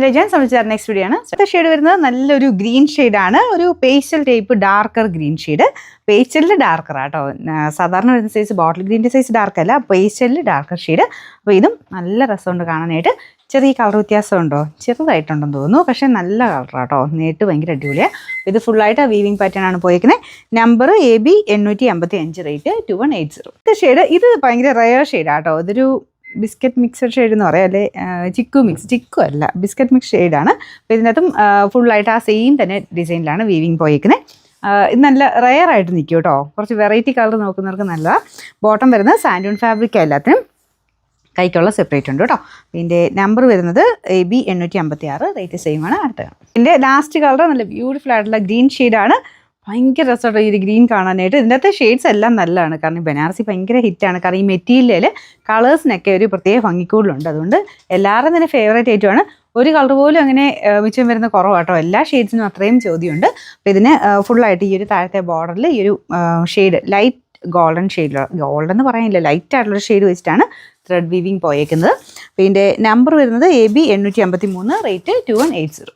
ഞാൻ സംബന്ധിച്ച next video ആണ്. അടുത്ത ഷെയ്ഡ് വരുന്നത് നല്ലൊരു ഗ്രീൻ ഷെയ്ഡാണ്. ഒരു pastel type darker green shade. പേസ്റ്റലിൽ ഡാർക്കർ ആട്ടോ. സാധാരണ വരുന്ന സൈസ് ബോട്ടിൽ ഗ്രീൻ്റെ സൈസ് ഡാർക്ക് അല്ല, പേസ്റ്റലിൽ ഡാർക്കർ ഷെയ്ഡ്. അപ്പോൾ ഇതും നല്ല രസമുണ്ട് കാണാനായിട്ട്. ചെറിയ കളർ വ്യത്യാസമുണ്ടോ? ചെറുതായിട്ടുണ്ടെന്ന് തോന്നുന്നു, പക്ഷേ നല്ല കളറാട്ടോ. നേട്ട് ഭയങ്കര അടിപൊളിയാണ്. ഇത് ഫുള്ളായിട്ട് ആ വീവിങ് പാറ്റേൺ ആണ് പോയിരിക്കുന്നത്. Number AB 855, rate 2180. ഇത് ഷെയ്ഡ് ഇത് ഭയങ്കര റയർ ഷെയ്ഡാട്ടോ. ഇതൊരു ബിസ്ക്കറ്റ് മിക്സഡ് ഷെയ്ഡ് എന്ന് പറയാം, അല്ലെ ചിക്കു അല്ല, ബിസ്ക്കറ്റ് മിക്സ് ഷെയ്ഡാണ്. അപ്പോൾ ഇതിനകത്തും ഫുള്ളായിട്ട് ആ സെയിം തന്നെ ഡിസൈനിലാണ് വീവിങ് പോയിരിക്കുന്നത്. ഇത് നല്ല റയർ ആയിട്ട് നിൽക്കും കേട്ടോ. കുറച്ച് വെറൈറ്റി കളർ നോക്കുന്നവർക്ക് നല്ലതാണ്. ബോട്ടം വരുന്നത് സാൻഡൂൺ ഫാബ്രിക്, എല്ലാത്തിനും കൈക്കുള്ള സെപ്പറേറ്റ് ഉണ്ട് കേട്ടോ. ഇതിൻ്റെ നമ്പർ വരുന്നത് AB 856, റേറ്റ് സെയിം ആണ്. അടുത്ത ഇതിൻ്റെ ലാസ്റ്റ് കളർ നല്ല ബ്യൂട്ടിഫുൾ ആയിട്ടുള്ള ഗ്രീൻ ഷെയ്ഡാണ്. ഭയങ്കര രസമായിട്ട് ഈ ഗ്രീൻ കാണാനായിട്ട്. ഇതിൻ്റെ ഷെയ്ഡ്സ് എല്ലാം നല്ലതാണ്, കാരണം ബനാറസി ഭയങ്കര ഹിറ്റാണ്. കാരണം ഈ മെറ്റീരിയലിൽ കളേഴ്സിനൊക്കെ ഒരു പ്രത്യേക ഭംഗിക്കൂടുതലുണ്ട്. അതുകൊണ്ട് എല്ലാവരും തന്നെ ഫേവറേറ്റ് ആയിട്ടുമാണ്. ഒരു കളർ പോലും അങ്ങനെ മിച്ചം വരുന്ന കുറവാട്ടോ. എല്ലാ ഷെയ്ഡ്സിനും അത്രയും ചോദ്യമുണ്ട്. അപ്പോൾ ഇതിന് ഫുള്ളായിട്ട് ഈ ഒരു താഴത്തെ ബോർഡറിൽ ഈ ഒരു ഷെയ്ഡ് ലൈറ്റ് ഗോൾഡൻ ഷെയ്ഡിൽ, ഗോൾഡൻ എന്ന് പറയാനില്ല, ലൈറ്റ് ആയിട്ടുള്ള ഷെയ്ഡ് വെച്ചിട്ടാണ് ത്രെഡ് വീവിങ് പോയേക്കുന്നത്. അപ്പോൾ ഇതിൻ്റെ നമ്പർ വരുന്നത് AB 853, റേറ്റ് 2180.